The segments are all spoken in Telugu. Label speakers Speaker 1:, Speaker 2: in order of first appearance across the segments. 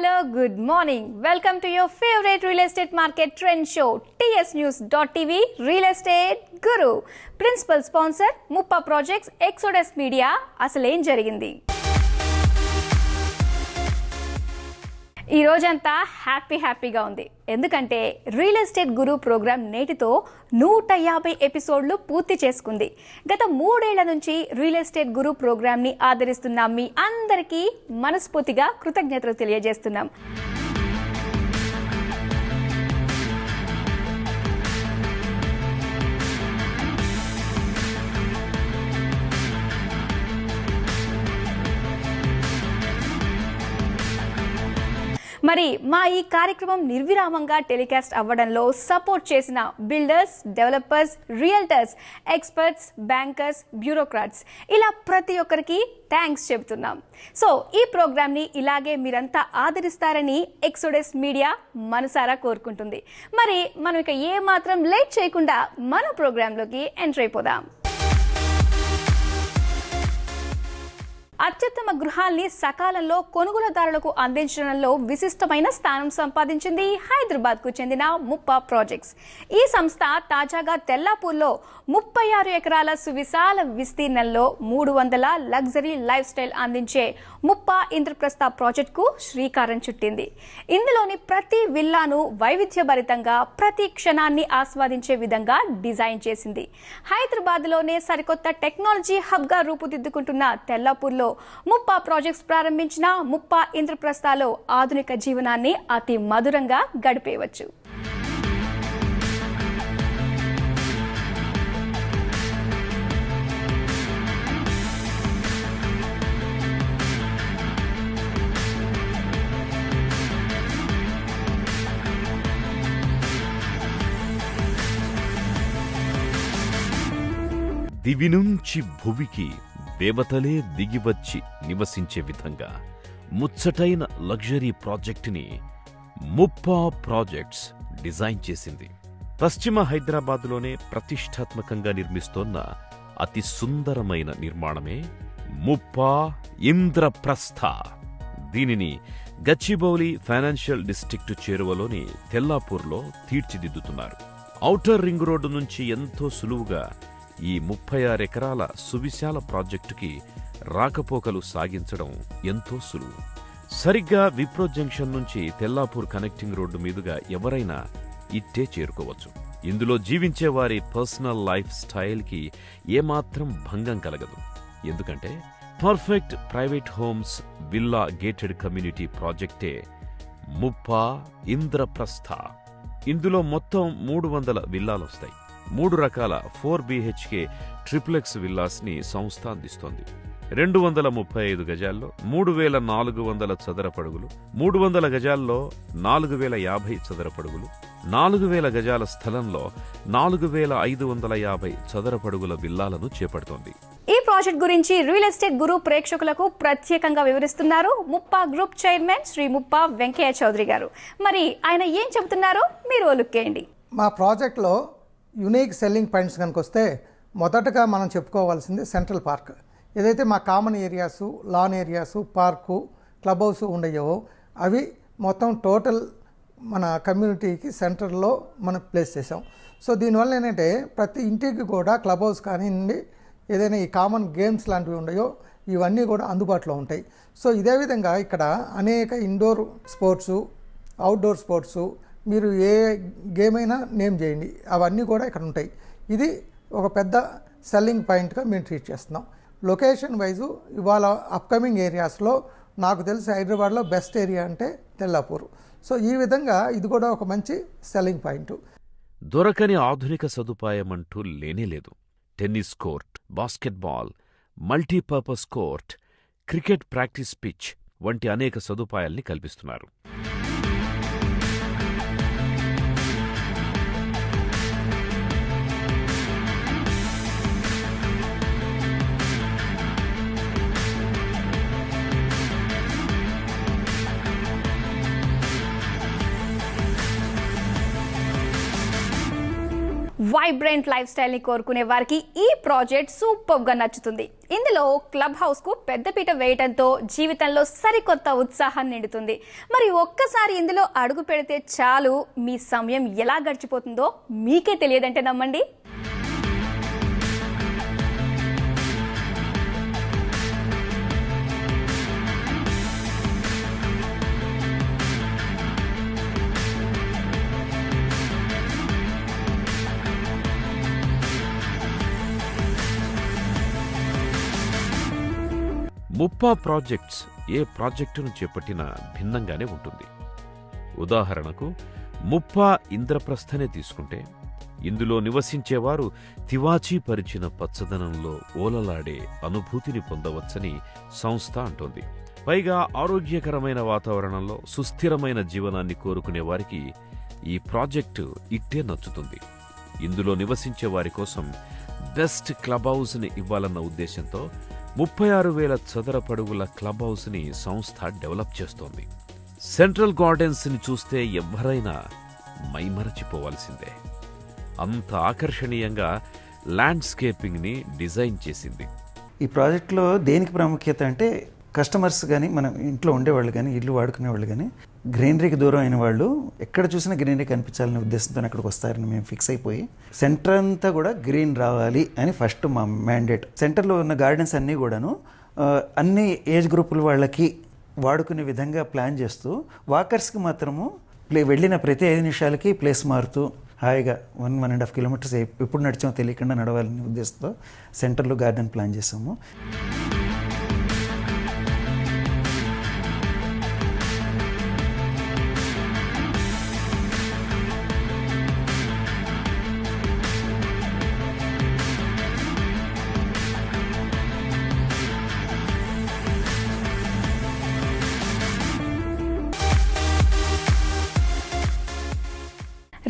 Speaker 1: Hello, good morning. Welcome to your favorite real estate market trend show, tsnews.tv Real Estate Guru. Principal sponsor, Muppa Projects, Exodus Media. అసలేం జరిగింది? ఈ రోజంతా హ్యాపీగా ఉంది. ఎందుకంటే రియల్ ఎస్టేట్ గురు ప్రోగ్రామ్ నేటితో 150 ఎపిసోడ్లు పూర్తి చేసుకుంది. గత 3 ఏళ్ల నుంచి రియల్ ఎస్టేట్ గురు ప్రోగ్రామ్ని ఆదరిస్తున్న మీ అందరికీ మనస్ఫూర్తిగా కృతజ్ఞతలు తెలియజేస్తున్నాం. మరి మా ఈ కార్యక్రమం నిర్విరామంగా టెలికాస్ట్ అవ్వడంలో సపోర్ట్ చేసిన builders, developers, realtors, experts, bankers, bureaucrats ఇలా ప్రతి ఒక్కరికి థ్యాంక్స్ చెబుతున్నాం. సో ఈ ప్రోగ్రామ్ని ఇలాగే మీరంతా ఆదరిస్తారని ఎక్సోడస్ మీడియా మనసారా కోరుకుంటుంది. మరి మనం ఇక ఏమాత్రం లేట్ చేయకుండా మన ప్రోగ్రాంలోకి ఎంటర్ అయిపోదాం. అత్యుత్తమ గృహాల్ని సకాలంలో కొనుగోలుదారులకు అందించడంలో విశిష్టమైన స్థానం సంపాదించింది హైదరాబాద్కు చెందిన ముప్పా ప్రాజెక్ట్స్. ఈ సంస్థ తాజాగా తెల్లాపూర్లో 36 ఎకరాల సువిశాల విస్తీర్ణంలో 300 లగ్జరీ లైఫ్ స్టైల్ అందించే ముప్పా ఇంద్రప్రస్థ ప్రాజెక్టుకు శ్రీకారం చుట్టింది. ఇందులోని ప్రతి విల్లాను వైవిధ్యభరితంగా ప్రతి క్షణాన్ని ఆస్వాదించే విధంగా డిజైన్ చేసింది. హైదరాబాద్లోనే సరికొత్త టెక్నాలజీ హబ్గా రూపుదిద్దుకుంటున్న తెల్లాపూర్లో ముప్పా ప్రాజెక్ట్స్ ప్రారంభించిన ముప్పా ఇంద్రప్రస్థలో ఆధునిక జీవనాన్ని అతి మధురంగా గడిపేయవచ్చు.
Speaker 2: దివి నుంచి భువికి దేవతలే దిగివచ్చి నివసించే విధంగా ముచ్చటైన లగ్జరీ ప్రాజెక్టుని ముప్పా ప్రాజెక్ట్స్ డిజైన్ చేసింది. పశ్చిమ హైదరాబాద్లోనే ప్రతిష్టాత్మకంగా నిర్మిస్తోన్న అతి సుందరమైన నిర్మాణమే ముప్పా ఇంద్రప్రస్థ. దీనిని గచ్చిబౌలి ఫైనాన్షియల్ డిస్ట్రిక్ట్ చేరువలోని తెల్లాపూర్లో తీర్చిదిద్దుతున్నారు. ఔటర్ రింగ్ రోడ్డు నుంచి ఎంతో సులువుగా ఈ 36 ఎకరాల సువిశాల ప్రాజెక్టుకి రాకపోకలు సాగించడం ఎంతో సులువు. సరిగ్గా విప్రో జంక్షన్ నుంచి తెల్లాపూర్ కనెక్టింగ్ రోడ్డు మీదుగా ఎవరైనా ఇట్టే చేరుకోవచ్చు. ఇందులో జీవించే వారి పర్సనల్ లైఫ్ స్టైల్కి ఏమాత్రం భంగం కలగదు. ఎందుకంటే perfect private homes villa gated community ప్రాజెక్టే ముప్పా ఇంద్రప్రస్థ. ఇందులో మొత్తం 300 విల్లాలొస్తాయి. 3 రకాల 4 BHK ట్రిప్లెక్స్ విల్లాస్ ని సంస్థ అందిస్తోంది. 235 గజాల్లో 3400 చదరపడుగులు, 300 గజాల్లో 4050 చదరపడుగులు, 4000 గజాల స్థలంలో 4550 చదరపడుగుల విల్లాలను చేపడుతోంది.
Speaker 1: ఈ ప్రాజెక్ట్ గురించి రియల్ ఎస్టేట్ గురు ప్రేక్షకులకు ప్రత్యేకంగా వివరిస్తున్నారు ముప్పా గ్రూప్ చైర్మన్ శ్రీ ముప్పా వెంకయ్య చౌదరి గారు. మరి ఆయన ఏం చెబుతున్నారో మీరు లుక్కేయండి.
Speaker 3: మా ప్రాజెక్ట్లో యునీక్ సెల్లింగ్ పాయింట్స్ కనుక వస్తే మొదటగా మనం చెప్పుకోవాల్సింది సెంట్రల్ పార్క్. ఏదైతే మా common areas, lawn areas, park, club house ఉండయో అవి మొత్తం టోటల్ మన కమ్యూనిటీకి సెంటర్లో మనం ప్లేస్ చేసాం. సో దీనివల్ల ఏంటంటే ప్రతి ఇంటికి కూడా క్లబ్ హౌస్ కానివ్వండి, ఏదైనా ఈ కామన్ గేమ్స్ లాంటివి ఉండయో ఇవన్నీ కూడా అందుబాటులో ఉంటాయి. సో ఇదే విధంగా ఇక్కడ అనేక ఇండోర్ స్పోర్ట్సు, అవుట్డోర్ స్పోర్ట్సు, మీరు ఏ గేమ్ అయినా నేమ్ చేయండి, అవన్నీ కూడా ఇక్కడ ఉంటాయి. ఇది ఒక పెద్ద సెల్లింగ్ పాయింట్గా మేము ట్రీట్ చేస్తున్నాం. లొకేషన్ వైజు ఇవాళ అప్కమింగ్ ఏరియాస్లో నాకు తెలిసి హైదరాబాద్లో బెస్ట్ ఏరియా అంటే తెల్లాపూర్. సో ఈ విధంగా ఇది కూడా ఒక మంచి సెల్లింగ్ పాయింట్.
Speaker 2: దొరకని ఆధునిక సదుపాయం అంటూ లేనేలేదు. Tennis court, basketball, multipurpose court, cricket practice pitch వంటి అనేక సదుపాయాల్ని కల్పిస్తున్నారు.
Speaker 1: వైబ్రెంట్ లైఫ్ స్టైల్ ని కోరుకునే వారికి ఈ ప్రాజెక్ట్ సూపర్ గా నచ్చుతుంది. ఇందులో క్లబ్ హౌస్ కు పెద్దపీట వేయడంతో జీవితంలో సరికొత్త ఉత్సాహం నిండుతుంది. మరి ఒక్కసారి ఇందులో అడుగు పెడితే చాలు, మీ సమయం ఎలా గడిచిపోతుందో మీకే తెలియదంటే నమ్మండి.
Speaker 2: ముప్పా ప్రాజెక్ట్స్ ఏ ప్రాజెక్టును చేపట్టినా భిన్నంగానే ఉంటుంది. ఉదాహరణకు ముప్పా ఇంద్రప్రస్థనే తీసుకుంటే ఇందులో నివసించేవారు తివాచీ పరిచిన పచ్చదనంలో ఓలలాడే అనుభూతిని పొందవచ్చని సంస్థ అంటోంది. పైగా ఆరోగ్యకరమైన వాతావరణంలో సుస్థిరమైన జీవనాన్ని కోరుకునే వారికి ఈ ప్రాజెక్టు ఇట్టే నచ్చుతుంది. ఇందులో నివసించే వారి కోసం బెస్ట్ క్లబ్ హౌస్ని ఇవ్వాలన్న ఉద్దేశంతో 36,000 చదరపడుగుల క్లబ్ హౌస్ని సంస్థ డెవలప్ చేస్తోంది. సెంట్రల్ గార్డెన్స్ని చూస్తే ఎవ్వరైనా మైమరచిపోవాల్సిందే. అంత ఆకర్షణీయంగా ల్యాండ్స్కేపింగ్ని డిజైన్ చేసింది.
Speaker 4: ఈ ప్రాజెక్ట్లో దేనికి ప్రాముఖ్యత అంటే, కస్టమర్స్ కానీ మనం ఇంట్లో ఉండేవాళ్ళు కానీ ఇల్లు వాడుకునేవాళ్ళు కానీ గ్రీనరీకి దూరం అయిన వాళ్ళు ఎక్కడ చూసినా గ్రీనరీ కనిపించాలనే ఉద్దేశంతో అక్కడికి వస్తారని మేము ఫిక్స్ అయిపోయి సెంటర్ అంతా కూడా గ్రీన్ రావాలి అని ఫస్ట్ మా మ్యాండేట్. సెంటర్లో ఉన్న గార్డెన్స్ అన్నీ కూడాను అన్ని ఏజ్ గ్రూపుల వాళ్ళకి వాడుకునే విధంగా ప్లాన్ చేస్తూ, వాకర్స్కి మాత్రము వెళ్ళిన ప్రతి 5 నిమిషాలకి ప్లేస్ మారుతూ హాయిగా 1.5 కిలోమీటర్స్ ఎప్పుడు నడిచామో తెలియకుండా నడవాలనే ఉద్దేశంతో సెంటర్లో గార్డెన్ ప్లాన్ చేసాము.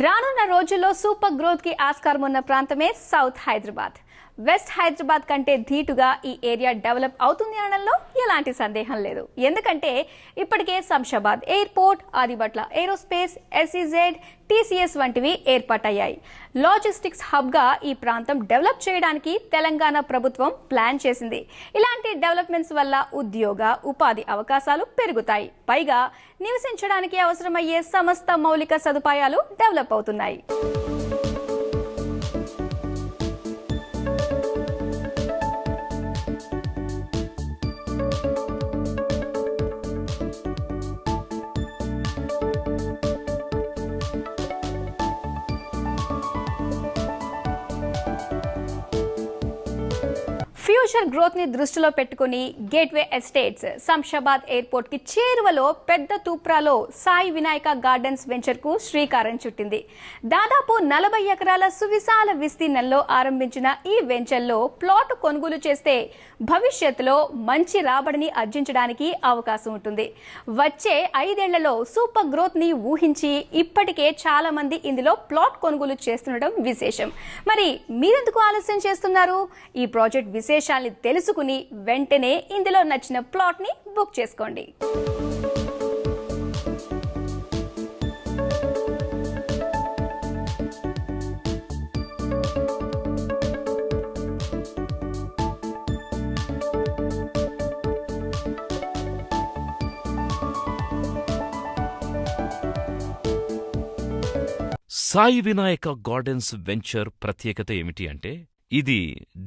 Speaker 1: రానున్న రోజుల్లో సూపర్ గ్రోత్ కి ఆస్కారం ఉన్న ప్రాంతమే సౌత్ హైదరాబాద్. వెస్ట్ హైదరాబాద్ కంటే ధీటుగా ఈ ఏరియా డెవలప్ అవుతుంది అనడంలో ఎలాంటి సందేహం లేదు. ఎందుకంటే ఇప్పటికే Shamshabad airport, Adibatla aerospace, SEZ, TCS వంటివి ఏర్పాటయ్యాయి. లాజిస్టిక్స్ హబ్గా ఈ ప్రాంతం డెవలప్ చేయడానికి తెలంగాణ ప్రభుత్వం ప్లాన్ చేసింది. ఇలాంటి డెవలప్మెంట్స్ వల్ల ఉద్యోగ, ఉపాధి అవకాశాలు పెరుగుతాయి. పైగా నివసించడానికి అవసరమయ్యే సమస్త మౌలిక సదుపాయాలు డెవలప్ అవుతున్నాయి. ఫ్యూచర్ గ్రోత్ ని దృష్టిలో పెట్టుకుని గేట్వే ఎస్టేట్స్ శంషాబాద్ ఎయిర్పోర్ట్ కి చేరువలో పెద్ద తూప్రాలో సాయి వినాయక గార్డెన్స్ వెంచర్ కు శ్రీకారం చుట్టింది. దాదాపు 40 ఎకరాల సువిశాల విస్తీర్ణంలో ఆరంభించిన ఈ వెంచర్ లో ప్లాట్ కొనుగోలు చేస్తే భవిష్యత్తులో మంచి రాబడిని ఆర్జించడానికి అవకాశం ఉంటుంది. వచ్చే 5 ఏళ్లలో సూపర్ గ్రోత్ ని ఊహించి ఇప్పటికే చాలా మంది ఇందులో ప్లాట్ కొనుగోలు చేస్తుండడం విశేషం. మరి మీరెందుకు ఆలస్యం చేస్తున్నారు? ఈ ప్రాజెక్ట్ విశేషాల్ని తెలుసుకుని వెంటనే ఇందులో నచ్చిన ప్లాట్ ని బుక్ చేసుకోండి.
Speaker 2: సాయి వినాయక గార్డెన్స్ వెంచర్ ప్రత్యేకత ఏమిటి అంటే, ఇది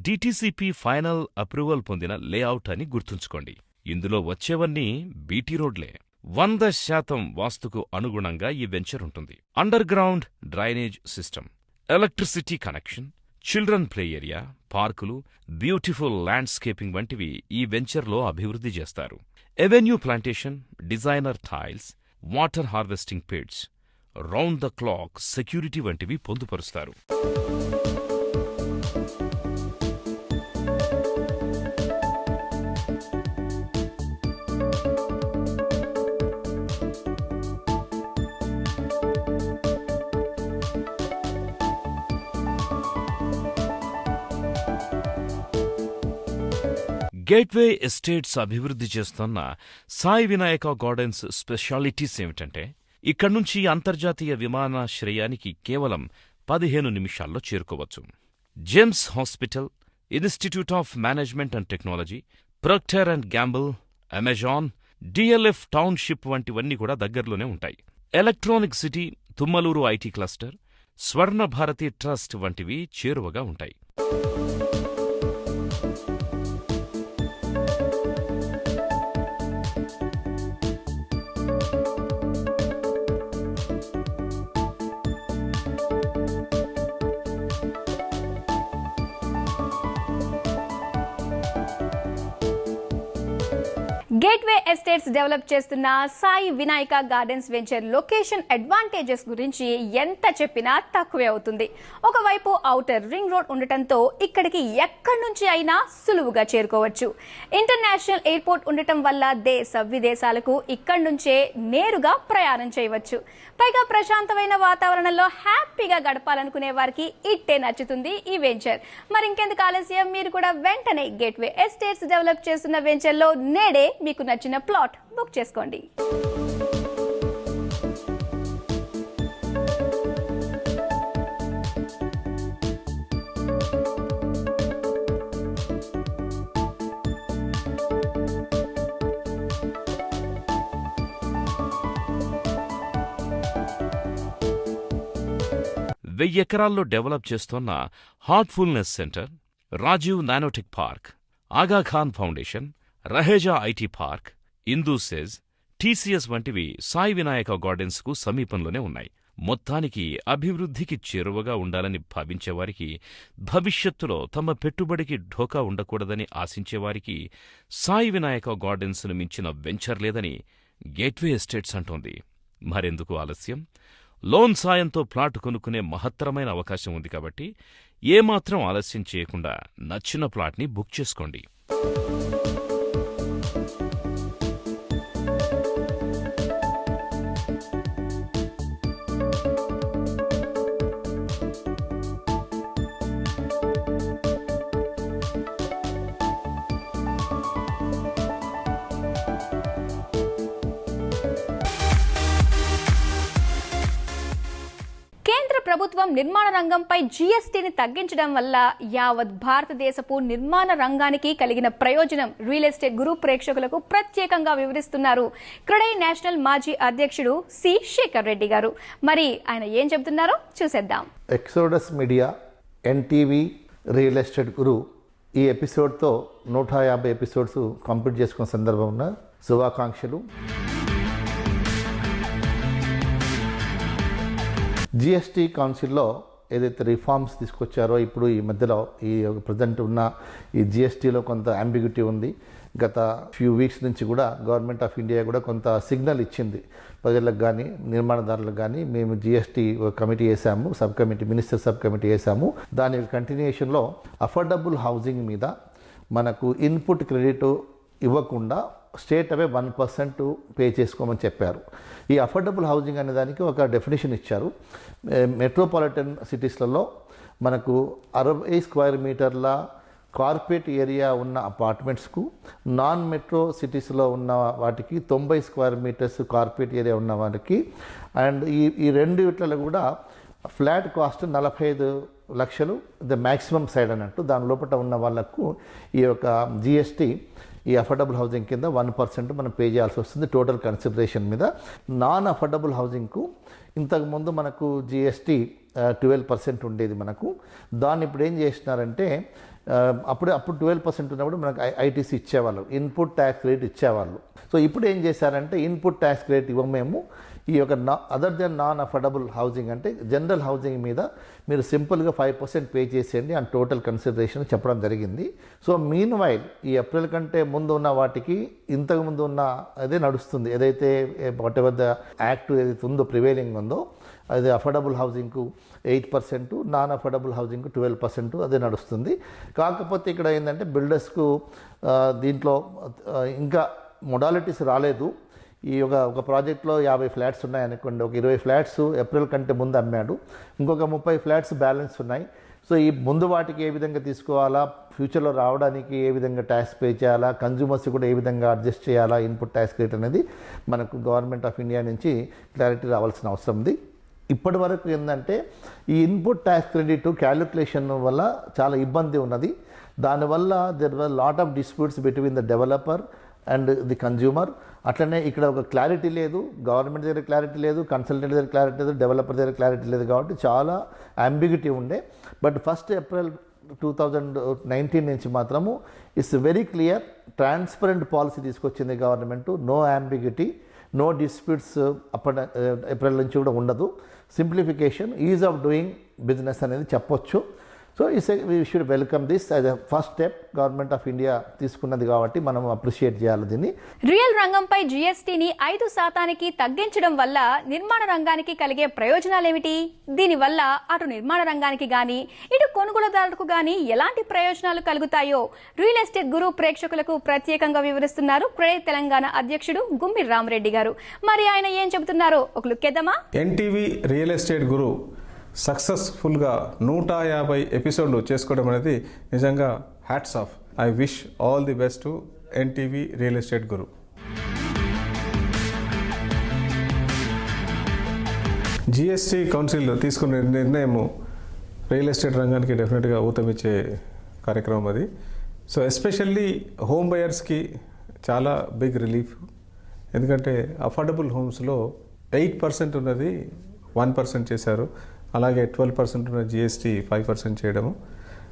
Speaker 2: DTCP ఫైనల్ అప్రూవల్ పొందిన లేఅవుట్ అని గుర్తుంచుకోండి. ఇందులో వచ్చేవన్నీ బీటీ రోడ్లే. 100% వాస్తుకు అనుగుణంగా ఈ వెంచర్ ఉంటుంది. Underground drainage system, electricity connection, children play area, పార్కులు, బ్యూటిఫుల్ ల్యాండ్స్కేపింగ్ వంటివి ఈ వెంచర్లో అభివృద్ధి చేస్తారు. Avenue plantation, designer tiles, water harvesting pits, round the clock security వంటివి పొందుపరుస్తారు. గేట్వే ఎస్టేట్స్ అభివృద్ధి చేస్తున్న సాయి వినాయక గార్డెన్స్ స్పెషాలిటీస్ ఏమిటంటే, ఇక్కడ్నుంచి అంతర్జాతీయ విమానాశ్రయానికి కేవలం 15 నిమిషాల్లో చేరుకోవచ్చు. James hospital, institute of management and technology, Procter and Gamble, Amazon, DLF township వంటివన్నీ కూడా దగ్గరలోనే ఉంటాయి. Electronic city, Tummaluru IT cluster, Swarna Bharati trust వంటివి చేరువగా ఉంటాయి.
Speaker 1: గేట్వే ఎస్టేట్స్ డెవలప్ చేస్తున్న Sai Vinayaka gardens venture location advantages గురించి ఎంత చెప్పినా తక్కువే అవుతుంది. ఒకవైపు ఔటర్ రింగ్ రోడ్ ఉండటంతో ఇక్కడికి ఎక్కడి నుంచి అయినా సులువుగా చేరుకోవచ్చు. ఇంటర్నేషనల్ ఎయిర్పోర్ట్ ఉండటం వల్ల దేశ విదేశాలకు ఇక్కడి నుంచే నేరుగా ప్రయాణం చేయవచ్చు. పైగా ప్రశాంతమైన వాతావరణంలో హ్యాపీగా గడపాలనుకునే వారికి ఇట్టే నచ్చుతుంది ఈ వెంచర్. మరి ఇంకెందుకు ఆలస్యం, మీరు కూడా వెంటనే గేట్వే ఎస్టేట్స్ డెవలప్ చేస్తున్న వెంచర్లో నేడే మీకు నచ్చిన ప్లాట్ బుక్ చేసుకోండి.
Speaker 2: వెయ్యి ఎకరాల్లో డెవలప్ చేస్తోన్న heartfulness centre, Rajiv nanotech park, Aga Khan foundation, Raheja IT park, Indu SEZ, TCS వంటివి సాయి వినాయక గార్డెన్స్కు సమీపంలోనే ఉన్నాయి. మొత్తానికి అభివృద్ధికి చేరువగా ఉండాలని భావించేవారికి, భవిష్యత్తులో తమ పెట్టుబడికి ఢోకా ఉండకూడదని ఆశించేవారికి సాయి వినాయక గార్డెన్స్ను మించిన వెంచర్ లేదని గేట్వే ఎస్టేట్స్ అంటోంది. మరెందుకు ఆలస్యం? లోన్ సాయంతో ప్లాట్ కొనుక్కునే మహత్తరమైన అవకాశం ఉంది కాబట్టి ఏమాత్రం ఆలస్యం చేయకుండా నచ్చిన ప్లాట్ని బుక్ చేసుకోండి.
Speaker 1: ప్రభుత్వం నిర్మాణ రంగంపై జీఎస్టీని తగ్గించడం వల్ల యావత్ భారతదేశపు నిర్మాణ రంగానికి కలిగిన ప్రయోజనం రియల్ ఎస్టేట్ గురు ప్రేక్షకులకు ప్రత్యేకంగా వివరిస్తున్నారు క్రెడై నేషనల్ మాజీ అధ్యక్షుడు సి శేఖర్ రెడ్డి గారు. మరి ఆయన ఏం చెబుతున్నారో చూసేద్దాం.
Speaker 5: Exodus media, NTV, real estate guru ఈ ఎపిసోడ్తో 150 ఎపిసోడ్స్ కంప్లీట్ చేసుకున్న సందర్భంలో శుభాకాంక్షలు. జిఎస్టీ కౌన్సిల్లో ఏదైతే రిఫార్మ్స్ తీసుకొచ్చారో ఇప్పుడు ఈ మధ్యలో ఈ ప్రజెంట్ ఉన్న ఈ జిఎస్టీలో కొంత అంబిగ్యూటీ ఉంది. గత ఫ్యూ వీక్స్ నుంచి కూడా గవర్నమెంట్ ఆఫ్ ఇండియా కూడా కొంత సిగ్నల్ ఇచ్చింది ప్రజలకు కానీ నిర్మాణదారులకు కానీ. మేము జిఎస్టీ కమిటీ వేసాము, sub committee, minister sub committee వేసాము. దాని కంటిన్యూషన్లో అఫోర్డబుల్ హౌసింగ్ మీద మనకు ఇన్పుట్ క్రెడిట్ ఇవ్వకుండా స్టేట్ అవే 1% పే చేసుకోమని చెప్పారు. ఈ అఫోర్డబుల్ హౌసింగ్ అనే దానికి ఒక డెఫినేషన్ ఇచ్చారు. మెట్రోపాలిటన్ సిటీస్లలో మనకు 60 స్క్వేర్ మీటర్ల కార్పొరేట్ ఏరియా ఉన్న అపార్ట్మెంట్స్కు, నాన్ మెట్రో సిటీస్లో ఉన్న వాటికి 90 స్క్వేర్ మీటర్స్ కార్పొరేట్ ఏరియా ఉన్న వాటికి, అండ్ ఈ రెండు వీటిలో కూడా ఫ్లాట్ కాస్ట్ 45 లక్షలు ద మ్యాక్సిమం సైడ్ అన్నట్టు. దాని లోపల ఉన్న వాళ్ళకు ఈ యొక్క జిఎస్టీ ఈ అఫోర్డబుల్ హౌసింగ్ కింద 1% మనం పే చేయాల్సి వస్తుంది టోటల్ కన్సిడరేషన్ మీద. నాన్ అఫోర్డబుల్ హౌసింగ్కు ఇంతకుముందు మనకు జిఎస్టీ 12% ఉండేది మనకు. దాన్ని ఇప్పుడు ఏం చేసినారంటే అప్పుడు 12% ఉన్నప్పుడు మనకు ఐటీసీ ఇచ్చేవాళ్ళు, ఇన్పుట్ ట్యాక్స్ క్రెడిట్ ఇచ్చేవాళ్ళు. సో ఇప్పుడు ఏం చేశారంటే ఇన్పుట్ ట్యాక్స్ క్రెడిట్ ఇవ్వమేము, ఈ యొక్క other than non affordable housing అంటే జనరల్ హౌసింగ్ మీద మీరు సింపుల్గా 5% పే చేసేయండి అండ్ టోటల్ కన్సిడరేషన్ చెప్పడం జరిగింది. సో మీన్ వైల్ ఈ ఏప్రిల్ కంటే ముందు ఉన్న వాటికి ఇంతకు ముందు ఉన్న అదే నడుస్తుంది. ఏదైతే వాట్ ఎవర్ ద యాక్ట్ ఏదైతే ఉందో ప్రివైలింగ్ ఉందో అది అఫోర్డబుల్ హౌసింగ్కు 8%, నాన్ అఫోర్డబుల్ హౌసింగ్కు 12% అదే నడుస్తుంది. కాకపోతే ఇక్కడ ఏంటంటే బిల్డర్స్కు దీంట్లో ఇంకా మొడాలిటీస్ రాలేదు. ఈ ఒక ప్రాజెక్ట్లో 50 ఫ్లాట్స్ ఉన్నాయనుకోండి, ఒక 20 ఫ్లాట్స్ ఏప్రిల్ కంటే ముందు అమ్మాడు, ఇంకొక 30 ఫ్లాట్స్ బ్యాలెన్స్ ఉన్నాయి. సో ఈ ముందు వాటికి ఏ విధంగా తీసుకోవాలా, ఫ్యూచర్లో రావడానికి ఏ విధంగా ట్యాక్స్ పే చేయాలా, కన్జ్యూమర్స్ కూడా ఏ విధంగా అడ్జస్ట్ చేయాలా ఇన్పుట్ ట్యాక్స్ రేట్ అనేది మనకు గవర్నమెంట్ ఆఫ్ ఇండియా నుంచి క్లారిటీ రావాల్సిన అవసరం ఉంది. ఇప్పటి వరకు ఏంటంటే ఈ ఇన్పుట్ ట్యాక్స్ క్రెడిట్ క్యాలిక్యులేషన్ వల్ల చాలా ఇబ్బంది ఉన్నది. దానివల్ల there were lot of disputes between the developer and the consumer. అట్లనే ఇక్కడ ఒక క్లారిటీ లేదు, గవర్నమెంట్ దగ్గర క్లారిటీ లేదు, కన్సల్టెంట్ దగ్గర క్లారిటీ లేదు, డెవలపర్ దగ్గర క్లారిటీ లేదు, కాబట్టి చాలా అంబిగ్యూటీ ఉండే. బట్ 1st April 2019 నుంచి మాత్రము it's very clear, transparent policy తీసుకొచ్చింది government. No ambiguity, no disputes April నుంచి కూడా ఉండదు. Simplification, ease of doing business అనేది చెప్పొచ్చు. So we should welcome this as a first step. Government of India తీసుకున్నది కాబట్టి మనం అప్రిషియేట్ చేయాలి దీన్ని.
Speaker 1: రియల్ రంగంపై జీఎస్టీని 5% తగ్గించడం వల్ల నిర్మాణ రంగానికి కలిగే ప్రయోజనాలేమిటి? దీనివల్ల అటు నిర్మాణ రంగానికి గాని ఇటు కొనుగోలుదారులకు గాని ఎలాంటి ప్రయోజనాలు కలుగుతాయో రియల్ ఎస్టేట్ గురు ప్రేక్షకులకు ప్రత్యేకంగా వివరిస్తున్నారు క్రెడిట్ తెలంగాణ అధ్యక్షుడు గుమ్మి రామరెడ్డి గారు. మరి ఆయన ఏం చెబుతున్నారో ఒక లుక్ చేద్దామా?
Speaker 6: ఎన్టీవీ రియల్ ఎస్టేట్ గురు సక్సెస్ఫుల్గా 150 ఎపిసోడ్లు చేసుకోవడం అనేది నిజంగా hats off. I wish all the best to NTV real estate Guru. GST council తీసుకునే నిర్ణయం రియల్ ఎస్టేట్ రంగానికి డెఫినెట్గా ఊతమిచ్చే కార్యక్రమం అది. సో ఎస్పెషల్లీ హోమ్ బయర్స్కి చాలా బిగ్ రిలీఫ్. ఎందుకంటే అఫోర్డబుల్ హోమ్స్లో 8% ఉన్నది 1% చేశారు. అలాగే 12% ఉన్న జిఎస్టీ 5% చేయడము.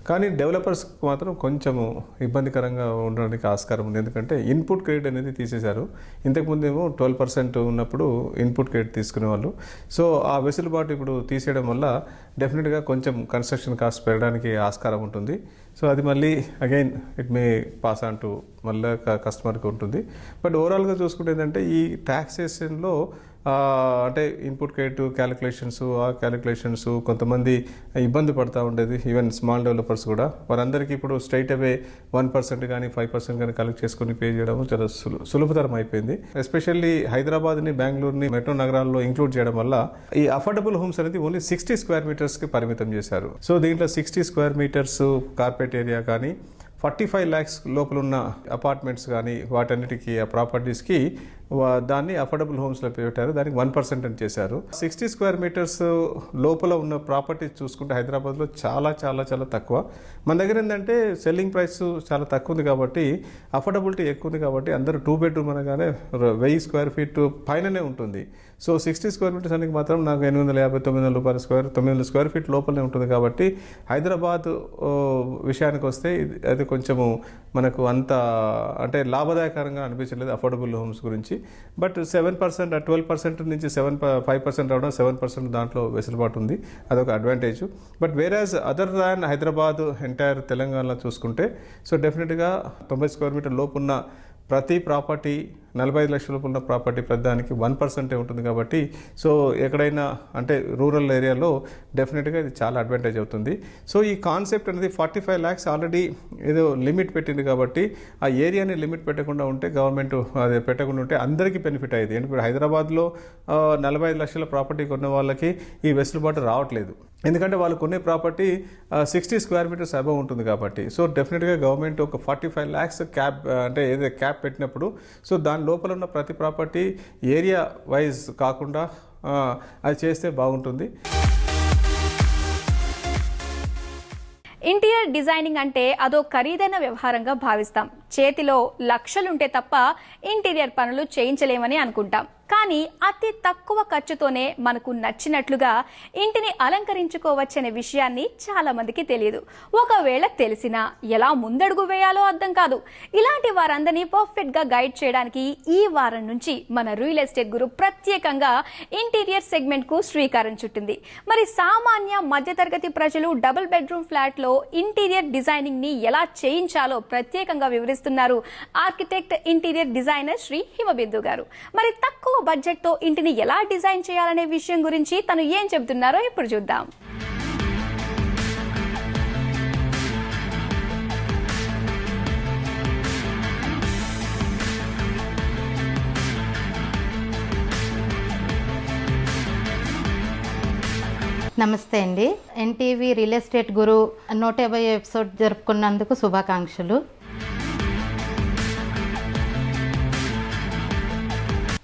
Speaker 6: కానీ డెవలపర్స్కి మాత్రం కొంచెము ఇబ్బందికరంగా ఉండడానికి ఆస్కారం ఉంది. ఎందుకంటే ఇన్పుట్ క్రెడిట్ అనేది తీసేశారు. ఇంతకుముందేమో 12% ఉన్నప్పుడు ఇన్పుట్ క్రెడిట్ తీసుకునేవాళ్ళు. సో ఆ వెసులుబాటు ఇప్పుడు తీసేయడం వల్ల డెఫినెట్గా కొంచెం కన్స్ట్రక్షన్ కాస్ట్ పెరగడానికి ఆస్కారం ఉంటుంది. సో అది మళ్ళీ again it may pass on to మళ్ళీ కస్టమర్కి ఉంటుంది. బట్ ఓవరాల్గా చూసుకుంటే ఏంటంటే ఈ ట్యాక్సేషన్లో అంటే ఇన్పుట్ క్రెడిట్ క్యాలిక్యులేషన్స్, ఆ క్యాలిక్యులేషన్స్ కొంతమంది ఇబ్బంది పడుతూ ఉండేది. ఈవెన్ స్మాల్ డెవలపర్స్ కూడా వారందరికీ ఇప్పుడు స్ట్రైట్ అవే 1% కానీ 5% కానీ కలెక్ట్ చేసుకుని పే చేయడం చాలా సులభతరం అయిపోయింది. ఎస్పెషల్లీ హైదరాబాద్ని, బెంగళూరుని మెట్రో నగరాల్లో ఇంక్లూడ్ చేయడం వల్ల ఈ అఫోర్డబుల్ హోమ్స్ అనేది ఓన్లీ 60 స్క్వేర్ మీటర్స్కి పరిమితం చేశారు. సో దీంట్లో 60 స్క్వేర్ మీటర్స్ కార్పెట్ ఏరియా కానీ 45 lakhs లోపల ఉన్న అపార్ట్మెంట్స్ కానీ వాటన్నిటికీ ఆ ప్రాపర్టీస్కి దాన్ని అఫోర్డబుల్ హోమ్స్లో పెట్టారు. దానికి 1% అని చేశారు. 60 స్క్వేర్ మీటర్స్ లోపల ఉన్న ప్రాపర్టీస్ చూసుకుంటే హైదరాబాద్లో చాలా చాలా చాలా తక్కువ. మన దగ్గర ఏంటంటే సెల్లింగ్ ప్రైస్ చాలా తక్కువ ఉంది కాబట్టి అఫోర్డబిలిటీ ఎక్కువ ఉంది కాబట్టి అందరూ 2 bedroom అనగానే 1000 స్క్వేర్ ఫీట్ పైననే ఉంటుంది. సో 60 స్క్వేర్ మీటర్స్ అనేది మాత్రం నాకు 850-900 రూపాయల 900 స్క్వేర్ ఫీట్ లోపలనే ఉంటుంది. కాబట్టి హైదరాబాద్ విషయానికి వస్తే అది కొంచెము మనకు అంత అంటే లాభదాయకరంగా అనిపించలేదు అఫోర్డబుల్ హోమ్స్ గురించి. బట్ 7% 12% నుంచి 5% రావడం, 7% దాంట్లో వెసులుబాటు ఉంది. అదొక advantage. But whereas other than Hyderabad entire తెలంగాణలో చూసుకుంటే సో డెఫినెట్గా 90 స్క్వేర్ మీటర్ లోపు ఉన్న ప్రతి ప్రాపర్టీ 45 లక్షల లోపు ఉన్న ప్రాపర్టీ ప్రతిదానికి 1% ఉంటుంది. కాబట్టి సో ఎక్కడైనా అంటే రూరల్ ఏరియాలో డెఫినెట్గా ఇది చాలా అడ్వాంటేజ్ అవుతుంది. సో ఈ కాన్సెప్ట్ అనేది 45 lakhs ఆల్రెడీ ఏదో లిమిట్ పెట్టింది కాబట్టి ఆ ఏరియాని లిమిట్ పెట్టకుండా ఉంటే గవర్నమెంట్ అది పెట్టకుండా ఉంటే అందరికీ బెనిఫిట్ అయ్యేది. ఎందుకంటే హైదరాబాద్లో 45 లక్షల ప్రాపర్టీ కొన్న వాళ్ళకి ఈ వెసులుబాటు రావట్లేదు. ఎందుకంటే వాళ్ళు కొనే ప్రాపర్టీ 60 స్క్వేర్ మీటర్స్ అబవ్ ఉంటుంది కాబట్టి. సో డెఫినెట్గా గవర్నమెంట్ ఒక 45 lakhs క్యాప్ అంటే ఏదైతే క్యాప్ పెట్టినప్పుడు సో దాని లోపల ఉన్న ప్రతి ప్రాపర్టీ ఏరియా వైజ్ కాకుండా అది చేస్తే బాగుంటుంది.
Speaker 1: ఇంటీరియర్ డిజైనింగ్ అంటే అదో ఖరీదైన వ్యవహారంగా భావిస్తాం. చేతిలో లక్షలుంటే తప్ప ఇంటీరియర్ పనులు చేయించలేమని అనుకుంటాం. కానీ అతి తక్కువ ఖర్చుతోనే మనకు నచ్చినట్లుగా ఇంటిని అలంకరించుకోవచ్చనే విషయాన్ని చాలా మందికి తెలియదు. ఒకవేళ తెలిసినా ఎలా ముందడుగు వేయాలో అర్థం కాదు. ఇలాంటి వారందరినీ పర్ఫెక్ట్ గా గైడ్ చేయడానికి ఈ వారం నుంచి మన రియల్ ఎస్టేట్ గురు ప్రత్యేకంగా ఇంటీరియర్ సెగ్మెంట్ కు శ్రీకారం చుట్టింది. మరి సామాన్య మధ్యతరగతి ప్రజలు డబుల్ బెడ్రూమ్ ఫ్లాట్ లో ఇంటీరియర్ డిజైనింగ్ ని ఎలా చేయించాలో ప్రత్యేకంగా వివరిస్తున్నారు architect, interior designer Shri Himabindu గారు. మరి తక్కువ బడ్జెట్ తో ఇంటిని ఎలా డిజైన్ చేయాలనే విషయం గురించి తను ఏం చెబుతున్నారో ఇప్పుడు చూద్దాం.
Speaker 7: నమస్తే అండి. ఎన్టీవీ రియల్ ఎస్టేట్ గురు 150 ఎపిసోడ్ జరుపుకున్నందుకు శుభాకాంక్షలు.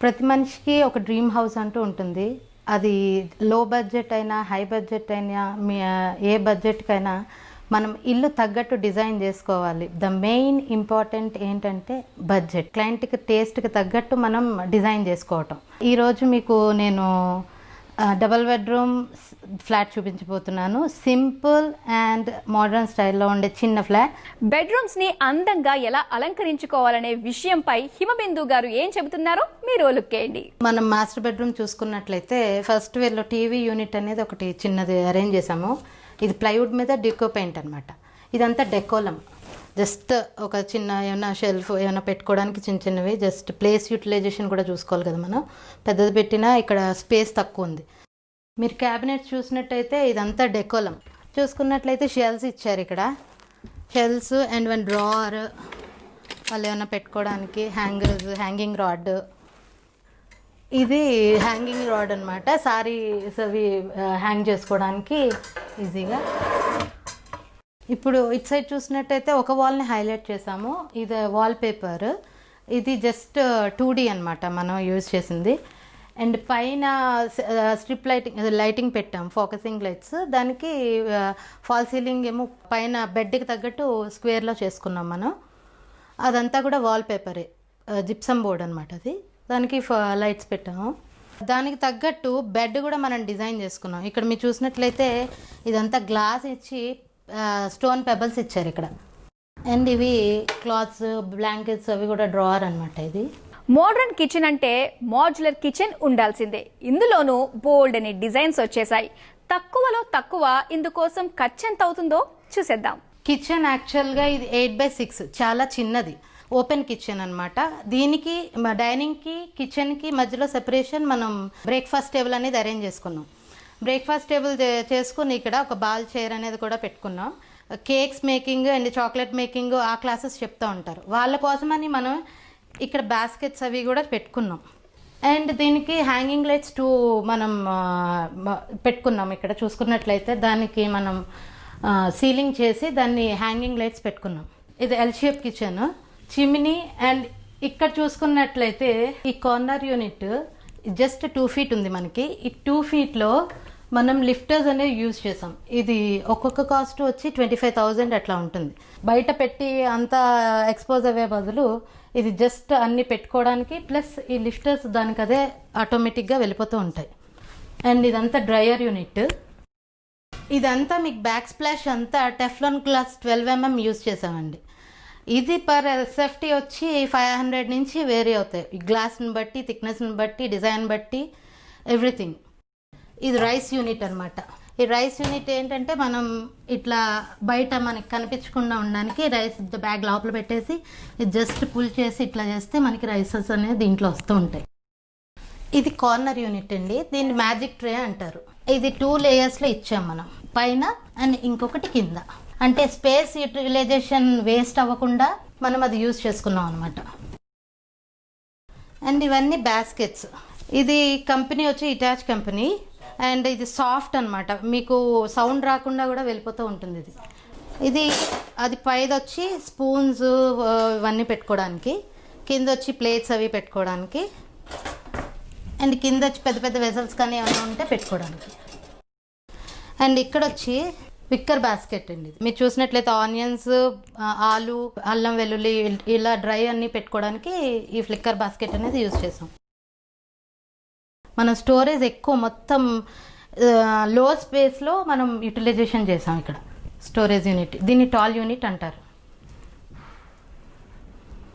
Speaker 7: ప్రతి మనిషికి ఒక డ్రీమ్ హౌస్ అంటూ ఉంటుంది. అది లో బడ్జెట్ అయినా హై బడ్జెట్ అయినా మీ ఏ బడ్జెట్కైనా మనం ఇల్లు తగ్గట్టు డిజైన్ చేసుకోవాలి. ద మెయిన్ ఇంపార్టెంట్ ఏంటంటే బడ్జెట్. క్లయింట్కి టేస్ట్కి తగ్గట్టు మనం డిజైన్ చేసుకోవటం. ఈరోజు మీకు నేను డబల్ బెడ్రూమ్ ఫ్లాట్ చూపించబోతున్నాను. సింపుల్ అండ్ మోడర్న్ స్టైల్లో ఉండే చిన్న ఫ్లాట్.
Speaker 1: బెడ్రూమ్స్ ని అందంగా ఎలా అలంకరించుకోవాలనే విషయంపై హిమబిందు గారు ఏం చెబుతున్నారో మీరు లుక్కేయండి.
Speaker 7: మనం మాస్టర్ బెడ్రూమ్ చూసుకున్నట్లయితే ఫస్ట్ వేర్లో టీవీ యూనిట్ అనేది ఒకటి చిన్నది అరేంజ్ చేసాము. ఇది ప్లైవుడ్ మీద డెకో పెయింట్ అనమాట. ఇదంతా డెకోలం. జస్ట్ ఒక చిన్న ఏమైనా షెల్ఫ్ ఏమైనా పెట్టుకోవడానికి చిన్న చిన్నవి, జస్ట్ ప్లేస్ యూటిలైజేషన్ కూడా చూసుకోవాలి కదా మనం. పెద్దది పెట్టినా ఇక్కడ స్పేస్ తక్కువ ఉంది. మీరు క్యాబినెట్ చూసినట్టయితే ఇదంతా డెకోలం. చూసుకున్నట్లయితే షెల్స్ ఇచ్చారు ఇక్కడ. షెల్స్ అండ్ వన్ డ్రావర్, వాళ్ళు ఏమైనా పెట్టుకోవడానికి హ్యాంగర్స్, హ్యాంగింగ్ రాడ్. ఇది హ్యాంగింగ్ రాడ్ అనమాట. సారీస్ అవి హ్యాంగ్ చేసుకోవడానికి ఈజీగా. ఇప్పుడు ఇటు సైడ్ చూసినట్టయితే ఒక వాల్ని హైలైట్ చేసాము. ఇది వాల్ పేపర్. ఇది జస్ట్ 2D అనమాట మనం యూజ్ చేసింది. అండ్ పైన స్ట్రిప్ లైటింగ్ పెట్టాం, ఫోకసింగ్ లైట్స్. దానికి ఫాల్ సీలింగ్ ఏమో పైన బెడ్కి తగ్గట్టు స్క్వేర్లో చేసుకున్నాం మనం. అదంతా కూడా వాల్ పేపరే, జిప్సమ్ బోర్డ్ అనమాట అది. దానికి లైట్స్ పెట్టాము. దానికి తగ్గట్టు బెడ్ కూడా మనం డిజైన్ చేసుకున్నాం. ఇక్కడ మీరు చూసినట్లయితే ఇదంతా గ్లాస్ ఇచ్చి స్టోన్ పెబల్స్ ఇచ్చారు ఇక్కడ. అండ్ ఇవి క్లాత్స్, బ్లాంకెట్స్ అవి కూడా డ్రావర్ అనమాట. ఇది
Speaker 1: మోడర్న్ కిచెన్ అంటే మాడ్యులర్ కిచెన్ ఉండాల్సిందే. ఇందులోనూ బోల్డ్ అని డిజైన్స్ వచ్చేసాయి. తక్కువలో తక్కువ ఇందుకోసం ఖర్చు ఎంత అవుతుందో చూసేద్దాం.
Speaker 7: కిచెన్ యాక్చువల్గా ఇది 8x6, చాలా చిన్నది. ఓపెన్ కిచెన్ అనమాట. దీనికి డైనింగ్కి కిచెన్కి మధ్యలో సెపరేషన్ మనం బ్రేక్ఫాస్ట్ టేబుల్ అనేది అరేంజ్ చేసుకున్నాం. బ్రేక్ఫాస్ట్ టేబుల్ చేసుకుని ఇక్కడ ఒక బాల్ చైర్ అనేది కూడా పెట్టుకున్నాం. Cakes making and chocolate making ఆ క్లాసెస్ చెప్తూ ఉంటారు, వాళ్ళ కోసమని మనం ఇక్కడ బాస్కెట్స్ అవి కూడా పెట్టుకున్నాం. అండ్ దీనికి హ్యాంగింగ్ లైట్స్ 2 మనం పెట్టుకున్నాం. ఇక్కడ చూసుకున్నట్లయితే దానికి మనం సీలింగ్ చేసి దాన్ని హ్యాంగింగ్ లైట్స్ పెట్టుకున్నాం. ఇది ఎల్ షేప్ కిచెన్, చిమినీ. అండ్ ఇక్కడ చూసుకున్నట్లయితే ఈ కార్నర్ యూనిట్ జస్ట్ 2 feet ఉంది మనకి. ఈ 2 feetలో మనం లిఫ్టర్స్ అనేవి యూజ్ చేసాం. ఇది ఒక్కొక్క కాస్ట్ వచ్చి 25,000 అట్లా ఉంటుంది. బయట పెట్టి అంత ఎక్స్పోజ్ అయ్యే బదులు ఇది జస్ట్ అన్ని పెట్టుకోవడానికి, ప్లస్ ఈ లిఫ్టర్స్ దానికి అదే ఆటోమేటిక్గా వెళ్ళిపోతూ ఉంటాయి. అండ్ ఇదంతా డ్రయర్ యూనిట్. ఇదంతా మీకు బ్యాక్ స్ప్లాష్ అంతా టెఫ్లాన్ గ్లాస్ 12 mm యూజ్ చేసామండి. ఇది పర్ ఎస్ఎఫ్టీ వచ్చి 500 నుంచి వేరీ అవుతాయి. ఈ గ్లాస్ని బట్టి, థిక్నెస్ని బట్టి, డిజైన్ బట్టి, ఎవ్రీథింగ్. ఇది రైస్ యూనిట్ అనమాట. ఈ రైస్ యూనిట్ ఏంటంటే మనం ఇట్లా బయట మనకి కనిపించకుండా ఉండడానికి రైస్ బ్యాగ్ లోపల పెట్టేసి ఇది జస్ట్ పుల్ చేసి ఇట్లా చేస్తే మనకి రైసెస్ అనేది దీంట్లో వస్తూ ఉంటాయి. ఇది కార్నర్ యూనిట్ అండి. దీన్ని మ్యాజిక్ ట్రే అంటారు. ఇది 2 layers ఇచ్చాం మనం, పైన అండ్ ఇంకొకటి కింద. అంటే స్పేస్ యూటిలైజేషన్ వేస్ట్ అవ్వకుండా మనం అది యూజ్ చేసుకున్నాం అనమాట. అండ్ ఇవన్నీ బాస్కెట్స్. ఇది కంపెనీ వచ్చి ఇటాచ్ కంపెనీ. అండ్ ఇది సాఫ్ట్ అనమాట, మీకు సౌండ్ రాకుండా కూడా వెళ్ళిపోతూ ఉంటుంది. ఇది అది పైది వచ్చి స్పూన్స్ ఇవన్నీ పెట్టుకోవడానికి, కింద వచ్చి ప్లేట్స్ అవి పెట్టుకోవడానికి, అండ్ కింద వచ్చి పెద్ద పెద్ద వెజల్స్ కానీ ఏమైనా ఉంటే పెట్టుకోవడానికి. అండ్ ఇక్కడ వచ్చి విక్కర్ బాస్కెట్ అండి. మీరు చూసినట్లయితే ఆనియన్స్, ఆలు, అల్లం వెల్లుల్లి ఇలా డ్రై అన్నీ పెట్టుకోవడానికి ఈ ఫ్లిక్కర్ బాస్కెట్ అనేది యూజ్ చేసాం. మనం స్టోరేజ్ ఎక్కువ, మొత్తం లో స్పేస్లో మనం యూటిలైజేషన్ చేసాం ఇక్కడ స్టోరేజ్ యూనిట్. దీన్ని టాల్ యూనిట్ అంటారు.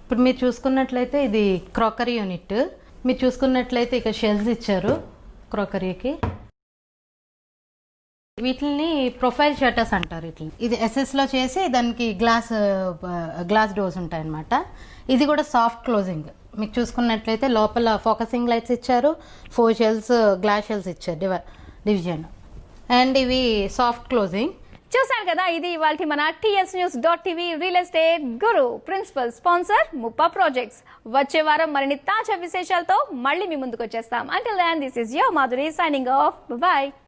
Speaker 7: ఇప్పుడు మీరు చూసుకున్నట్లయితే ఇది క్రాకరీ యూనిట్. మీరు చూసుకున్నట్లయితే ఇక్కడ షెల్స్ ఇచ్చారు క్రాకరీకి. వీటిని ప్రొఫైల్ షట్టర్స్ అంటారు. ఇది ఎస్ఎస్లో చేసి దానికి గ్లాస్ డోర్స్ ఉంటాయన్నమాట. ఇది కూడా సాఫ్ట్ క్లోజింగ్. మీకు చూసుకున్నట్లయితే లోపల ఫోకసింగ్ లైట్స్ ఇచ్చారు, 4 shells గ్లాస్ షెల్స్ ఇచ్చారు డివిజన్. అండ్ ఇవి సాఫ్ట్ క్లోజింగ్.
Speaker 1: చూసారు కదా, ఇది ఇవాల్టి మన TSNews.tv రియల్ ఎస్టేట్ గురు ప్రిన్సిపల్ స్పాన్సర్ ముప్పా ప్రాజెక్ట్స్. వచ్చే వారం మరిన్ని తాజా విశేషాలతో మళ్ళీ మీ ముందుకు వచ్చేస్తాం. Until then, this is your Madhuri signing off. Bye bye.